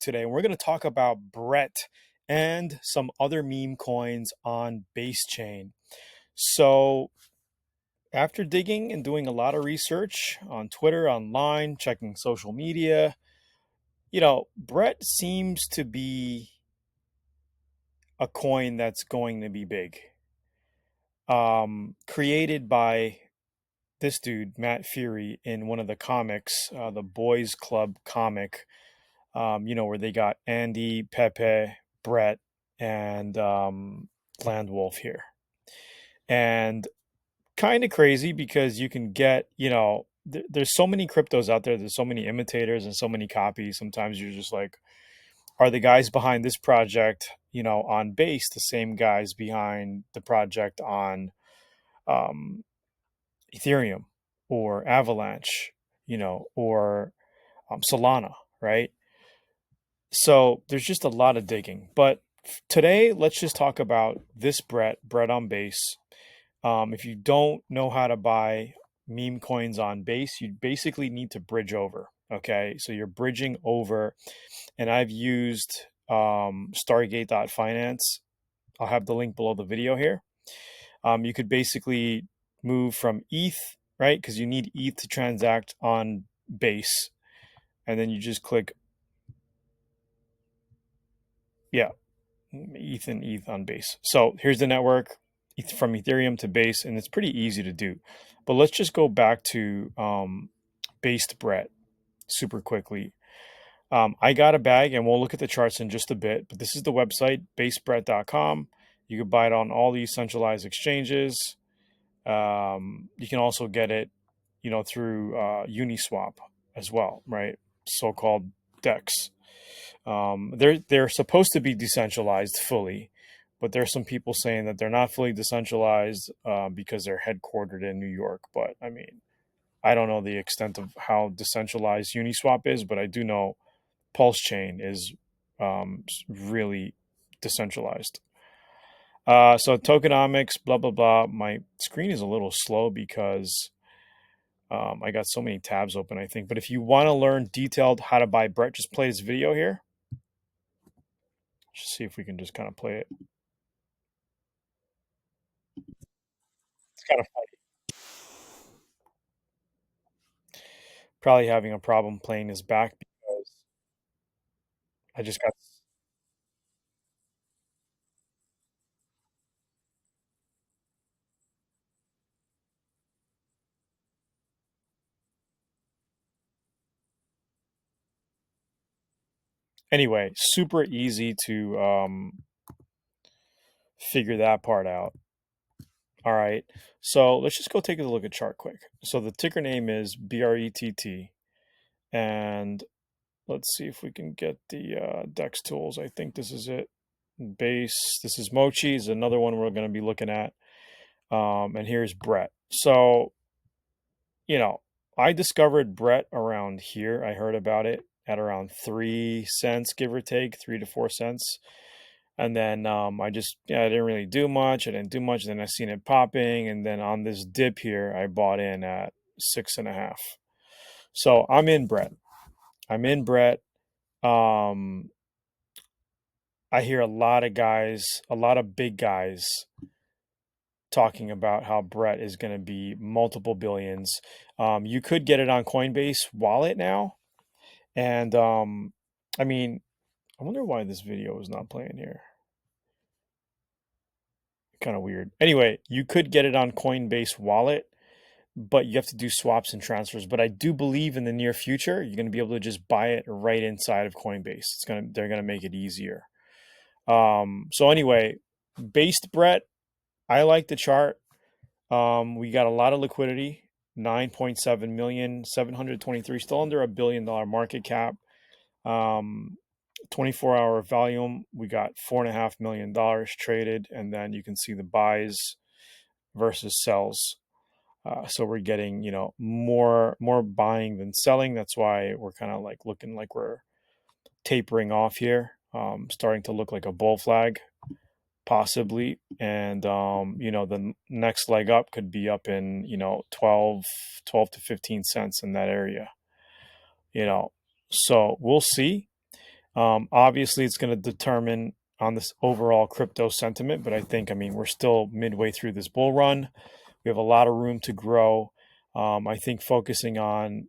today. We're going to talk about Brett and some other meme coins on base chain. So, after digging and doing a lot of research on Twitter, online, checking social media, Brett seems to be a coin that's going to be big. Created by this dude, Matt Fury, in one of the comics, the Boys Club comic, where they got Andy, PEPE, Brett, and LANDWOLF here. And kind of crazy because you can get, there's so many cryptos out there, there's so many imitators and so many copies. Sometimes you're just like, are the guys behind this project, on base, the same guys behind the project on um, Ethereum or Avalanche, or Solana, right? So there's just a lot of digging. But today, let's just talk about this Brett on base. If you don't know how to buy meme coins on base, you basically need to bridge over. Okay, so you're bridging over, and I've used Stargate.finance. I'll have the link below the video here. You could basically move from ETH, right? Because you need ETH to transact on base, and then you just click, yeah, ETH and ETH on base. So here's the network from Ethereum to base, and it's pretty easy to do. But let's just go back to based Brett super quickly. I got a bag, and we'll look at the charts in just a bit, but this is the website, basebrett.com. You can buy it on all these centralized exchanges. You can also get it, through Uniswap as well, right? So-called DEX. They're supposed to be decentralized fully, but there's some people saying that they're not fully decentralized because they're headquartered in New York. But I mean, I don't know the extent of how decentralized Uniswap is, but I do know Pulse Chain is really decentralized. So tokenomics, blah, blah, blah. My screen is a little slow because I got so many tabs open, I think. But if you want to learn detailed how to buy Brett, just play this video here. Just see if we can just kind of play it. It's kind of funny. Probably having a problem playing this back because I just got... Anyway, super easy to figure that part out. All right, so let's just go take a look at chart quick. So the ticker name is BRETT, and let's see if we can get the DEX tools. I think this is it. Base. This is Mochi. Is another one we're going to be looking at. And here's Brett. So, I discovered Brett around here. I heard about it at around 3 cents, give or take, 3 to 4 cents. And then I didn't really do much. I didn't do much. Then I seen it popping. And then on this dip here, I bought in at 6.5. So I'm in Brett. I hear a lot of guys, a lot of big guys talking about how Brett is going to be multiple billions. You could get it on Coinbase wallet now. And I mean, I wonder why this video is not playing here. Kind of weird. Anyway, you could get it on Coinbase wallet, but you have to do swaps and transfers. But I do believe in the near future, you're going to be able to just buy it right inside of Coinbase. They're going to make it easier. So anyway, based Brett, I like the chart. We got a lot of liquidity, 9.7 million, 723, still under $1 billion market cap. 24-hour volume, we got $4.5 million traded, and then you can see the buys versus sells. So we're getting, more buying than selling. That's why we're kind of like looking like we're tapering off here, starting to look like a bull flag, possibly. And, the next leg up could be up in, 12 to 15 cents in that area, so we'll see. Obviously, it's going to determine on this overall crypto sentiment, but I mean, we're still midway through this bull run. We have a lot of room to grow. I think focusing on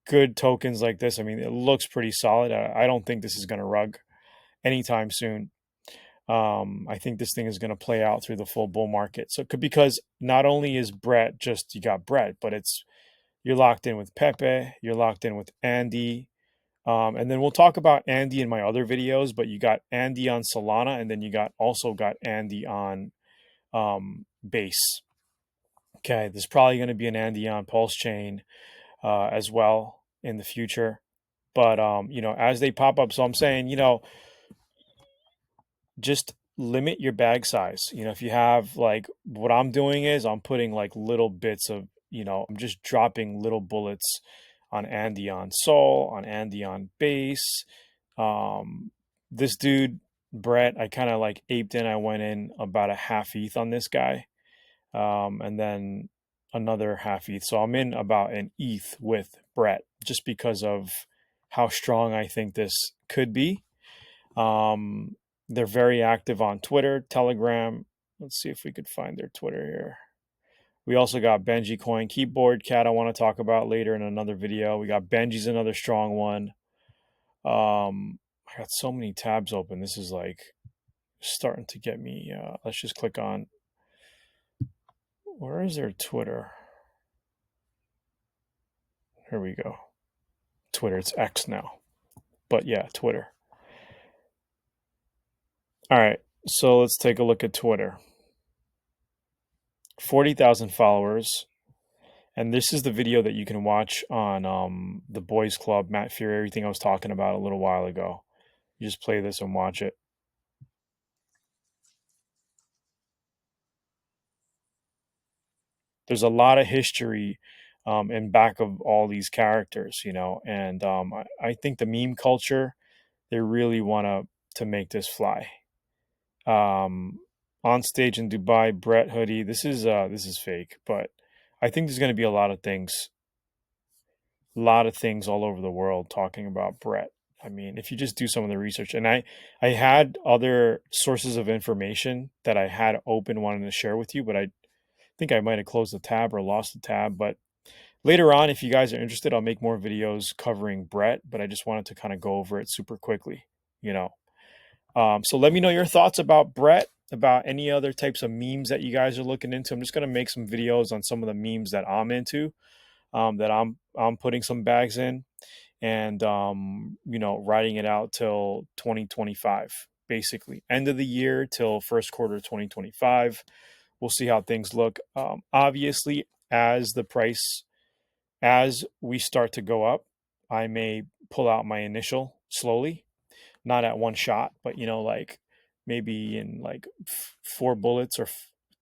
good tokens like this, I mean, it looks pretty solid. I don't think this is going to rug anytime soon. I think this thing is going to play out through the full bull market. So, because not only is Brett just you got Brett, but it's you're locked in with PEPE, you're locked in with Andy, and then we'll talk about Andy in my other videos. But you got Andy on Solana, and then you got also got Andy on Base. Okay, there's probably going to be an Andy on Pulse Chain as well in the future. But as they pop up, so I'm saying, just limit your bag size. If you have like what I'm doing is I'm putting like little bits of, I'm just dropping little bullets on Andy on Sol, on Andy on Base. This dude, Brett, I kind of like aped in. I went in about a half ETH on this guy, and then another half ETH. So I'm in about an ETH with Brett just because of how strong I think this could be. Um, they're very active on Twitter, Telegram. Let's see if we could find their Twitter here. We also got Benji Coin Keyboard Cat I want to talk about later in another video. We got Benji's another strong one. I got so many tabs open. This is like starting to get me. Let's just click on. Where is their Twitter? Here we go. Twitter. It's X now. But yeah, Twitter. All right. So let's take a look at Twitter. 40,000 followers. And this is the video that you can watch on the Boys Club, Matt Fury, everything I was talking about a little while ago. You just play this and watch it. There's a lot of history in back of all these characters, and I think the meme culture, they really want to make this fly. On stage in Dubai, Brett hoodie. This is fake, but I think there's going to be a lot of things all over the world talking about Brett. I mean, if you just do some of the research, and I had other sources of information that I had open wanting to share with you, but I think I might have closed the tab or lost the tab. But later on, if you guys are interested, I'll make more videos covering Brett, but I just wanted to kind of go over it super quickly, you know. So let me know your thoughts about Brett, about any other types of memes that you guys are looking into. I'm just going to make some videos on some of the memes that I'm into, that I'm putting some bags in, and writing it out till 2025, basically end of the year till first quarter 2025. We'll see how things look. Obviously, as we start to go up, I may pull out my initial slowly, not at one shot, but like maybe in like 4 bullets or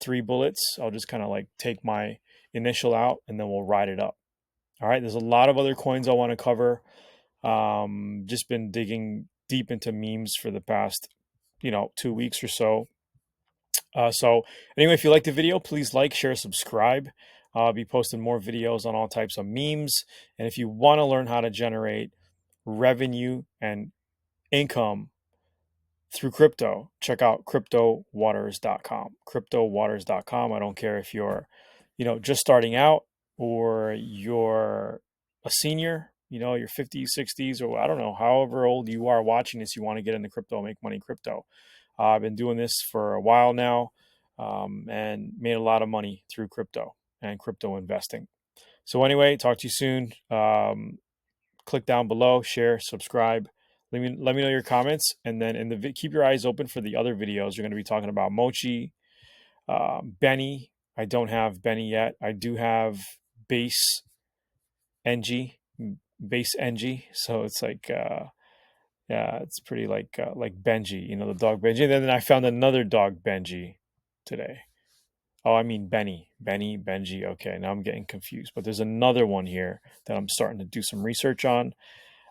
3 bullets. I'll just kind of like take my initial out and then we'll ride it up. All right. There's a lot of other coins I want to cover. Just been digging deep into memes for the past, 2 weeks or so. So anyway, if you like the video, please like, share, subscribe. I'll be posting more videos on all types of memes. And if you want to learn how to generate revenue and income through crypto, check out cryptowaters.com. Cryptowaters.com. I don't care if you're, just starting out or you're a senior, your 50s, 60s, or I don't know, however old you are watching this, you want to get into crypto, make money crypto. I've been doing this for a while now, and made a lot of money through crypto and crypto investing. So anyway, talk to you soon. Click down below, share, subscribe. Let me know your comments, and then keep your eyes open for the other videos. You're going to be talking about Mochi, Benny. I don't have Benny yet. I do have Base NG, Base NG. So it's like, yeah, it's pretty like Benji, the dog Benji. And then I found another dog Benji today. Oh, I mean Benny, Benji. Okay, now I'm getting confused. But there's another one here that I'm starting to do some research on.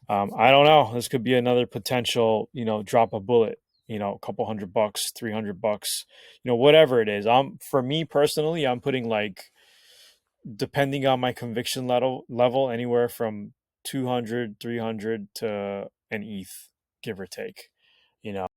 I don't know. This could be another potential, drop a bullet, a couple $100, $300, whatever it is. For me personally, I'm putting like, depending on my conviction level, anywhere from 200, 300 to an ETH, give or take, you know.